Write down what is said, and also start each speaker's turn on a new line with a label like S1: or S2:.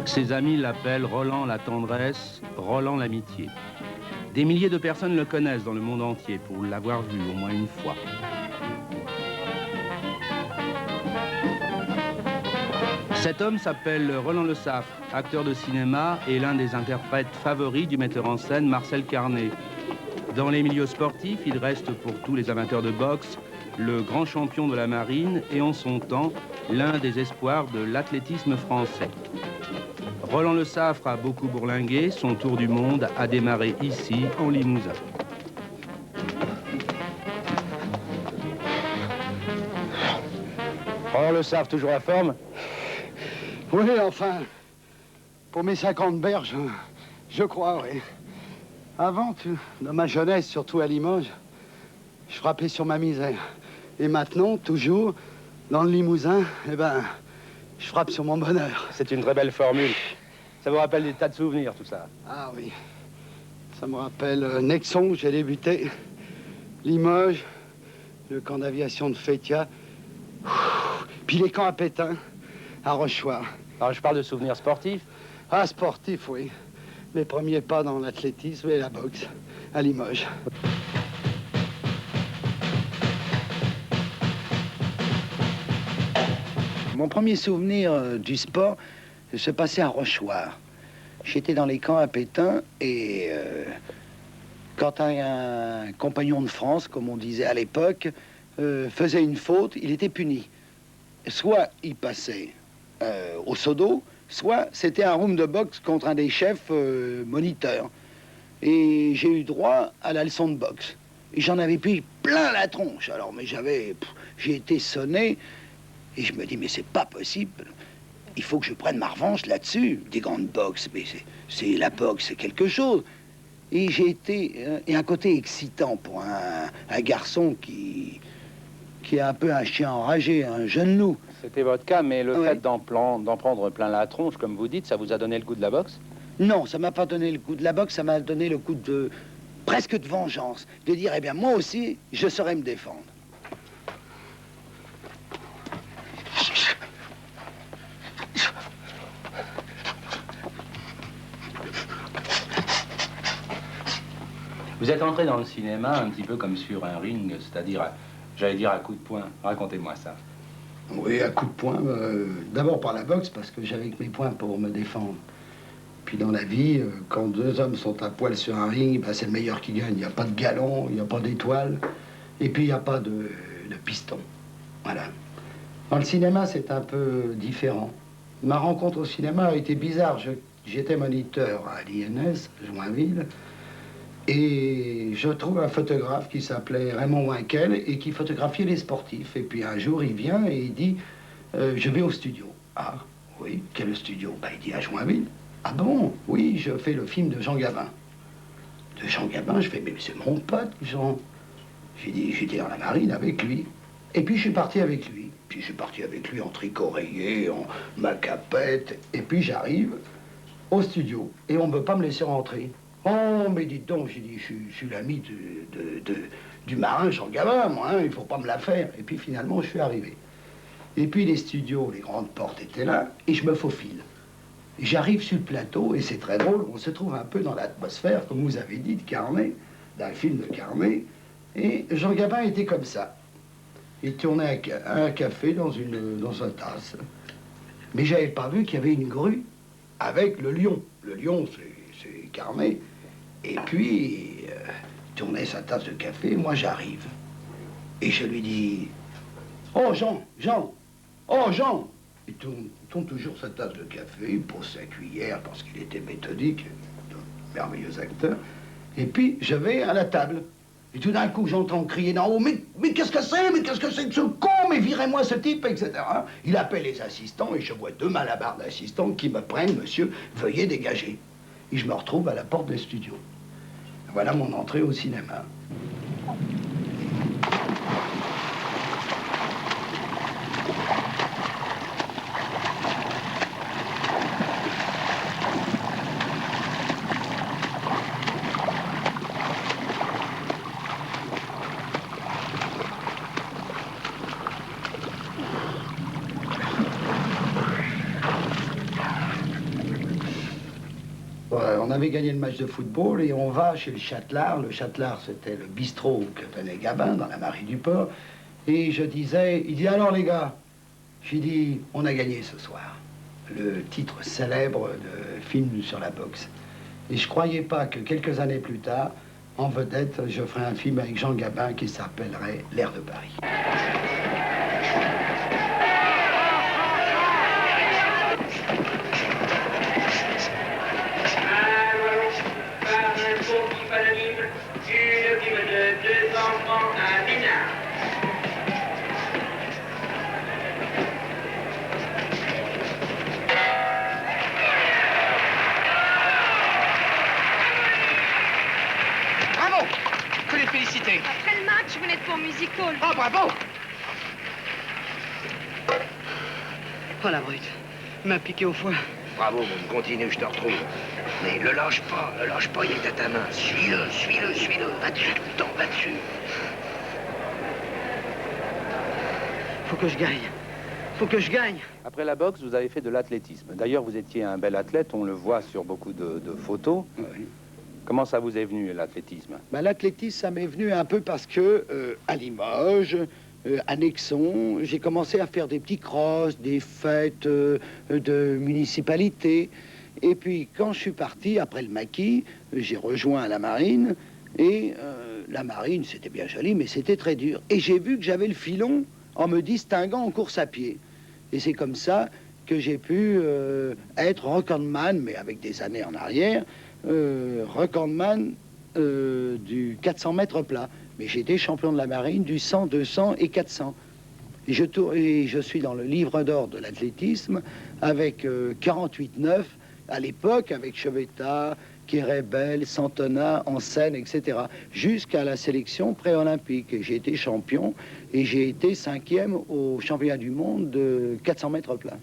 S1: Ses amis l'appellent Roland la tendresse, Roland l'amitié. Des milliers de personnes le connaissent dans le monde entier pour l'avoir vu au moins une fois. Cet homme s'appelle Roland Le Saffre, acteur de cinéma et l'un des interprètes favoris du metteur en scène Marcel Carné. Dans les milieux sportifs, il reste pour tous les amateurs de boxe le grand champion de la marine et en son temps l'un des espoirs de l'athlétisme français. Roland Le Saffre a beaucoup bourlingué, son tour du monde a démarré ici, en Limousin.
S2: Roland Le Saffre, toujours à forme?
S3: Oui, enfin, pour mes 50 berges, je crois, oui. Avant, dans ma jeunesse, surtout à Limoges, je frappais sur ma misère. Et maintenant, toujours, dans le Limousin, eh ben, je frappe sur mon bonheur.
S2: C'est une très belle formule. Ça vous rappelle des tas de souvenirs, tout ça?
S3: Ah oui. Ça me rappelle Nexon, j'ai débuté. Limoges, le camp d'aviation de Fétia. Puis les camps à Pétain, à Rochechouart.
S2: Alors, je parle de souvenirs sportifs.
S3: Ah, sportif, oui. Mes premiers pas dans l'athlétisme et la boxe, à Limoges. Mon premier souvenir du sport se passait à Rochechouart. J'étais dans les camps à Pétain et quand un compagnon de France, comme on disait à l'époque, faisait une faute, il était puni. Soit il passait au seau d'eau, soit c'était un round de boxe contre un des chefs moniteurs. Et j'ai eu droit à la leçon de boxe. Et j'en avais pris plein la tronche. Alors, mais j'ai été sonné. Et je me dis, mais c'est pas possible. Il faut que je prenne ma revanche là-dessus. Des grandes boxes, mais c'est la boxe, c'est quelque chose. Et j'ai été... et un côté excitant pour un garçon qui est un peu un chien enragé, un jeune loup.
S2: C'était votre cas, mais le
S3: Oui.
S2: fait d'en prendre plein la tronche, comme vous dites, ça vous a donné le goût de la boxe?
S3: Non, ça m'a pas donné le goût de la boxe, ça m'a donné le goût de... presque de vengeance. De dire, eh bien, moi aussi, je saurais me défendre.
S2: Vous êtes entré dans le cinéma un petit peu comme sur un ring, c'est-à-dire, j'allais dire à coup de poing. Racontez-moi ça.
S3: Oui, à coup de poing. D'abord par la boxe, parce que j'avais que mes poings pour me défendre. Puis dans la vie, quand deux hommes sont à poil sur un ring, ben, c'est le meilleur qui gagne. Il n'y a pas de galon, il n'y a pas d'étoile, et puis il n'y a pas de piston. Voilà. Dans le cinéma, c'est un peu différent. Ma rencontre au cinéma a été bizarre. J'étais moniteur à l'INS, Joinville, et je trouve un photographe qui s'appelait Raymond Winkel et qui photographiait les sportifs. Et puis un jour, il vient et il dit je vais au studio. Ah, oui, quel studio? Ben, il dit à Joinville. Ah bon? Oui, je fais le film de Jean Gabin. De Jean Gabin, je fais mais c'est mon pote, Jean. J'ai dit j'étais dans la marine avec lui. Et puis je suis parti avec lui. Puis je suis parti avec lui en tricot rayé, en macapette. Et puis j'arrive au studio et on ne peut pas me laisser rentrer. Oh, mais dites donc, j'ai dit, je suis l'ami du marin Jean Gabin, moi, hein, il faut pas me la faire. Et puis finalement, je suis arrivé. Et puis les studios, les grandes portes étaient là, et je me faufile. J'arrive sur le plateau, et c'est très drôle, on se trouve un peu dans l'atmosphère, comme vous avez dit, de Carnet, d'un film de Carnet, et Jean Gabin était comme ça. Il tournait un café dans sa tasse. Mais j'avais pas vu qu'il y avait une grue avec le lion. Le lion, c'est Carnet. Et puis, il tournait sa tasse de café, moi j'arrive. Et je lui dis, oh Jean, oh Jean. Il tourne toujours sa tasse de café, il pose sa cuillère parce qu'il était méthodique, un merveilleux acteur. Et puis, je vais à la table. Et tout d'un coup, j'entends crier d'en haut, mais qu'est-ce que c'est? Mais qu'est-ce que c'est que ce con? Mais virez-moi ce type, etc. Il appelle les assistants et je vois deux malabards d'assistants qui me prennent, monsieur, veuillez dégager. Et je me retrouve à la porte des studios. Voilà mon entrée au cinéma. on avait gagné le match de football et on va chez le Châtelard. Le Châtelard, c'était le bistrot que tenait Gabin dans la Marie du Port. Et je disais, il dit alors les gars, j'ai dit, on a gagné ce soir. Le titre célèbre de film sur la boxe. Et je croyais pas que quelques années plus tard, en vedette, je ferais un film avec Jean Gabin qui s'appellerait L'Air de Paris.
S4: Après le match, vous n'êtes pas au music hall.
S5: Oh, bravo!
S6: Oh, la brute. M'a piqué au foie.
S5: Bravo, mon, continue, je te retrouve. Mais le lâche pas, il est à ta main. Suis-le, suis-le, suis-le. Va dessus tout le temps, va dessus.
S6: Faut que je gagne. Faut que je gagne.
S1: Après la boxe, vous avez fait de l'athlétisme. D'ailleurs, vous étiez un bel athlète, on le voit sur beaucoup de photos.
S3: Oui.
S1: Comment ça vous est venu, l'athlétisme?
S3: Ben, l'athlétisme, ça m'est venu un peu parce que, à Limoges, à Nexon, j'ai commencé à faire des petits crosses, des fêtes de municipalité. Et puis, quand je suis parti, après le maquis, j'ai rejoint la marine. Et la marine, c'était bien joli, mais c'était très dur. Et j'ai vu que j'avais le filon en me distinguant en course à pied. Et c'est comme ça que j'ai pu être recordman, mais avec des années en arrière, recordman du 400 mètres plat. Mais j'étais champion de la marine du 100, 200 et 400. Et je suis dans le livre d'or de l'athlétisme avec 48-9 à l'époque, avec Chevetta, Kérébel, Santona, Ansen, etc. Jusqu'à la sélection pré-olympique. Et j'ai été champion et j'ai été 5e au championnat du monde de 400 mètres plat.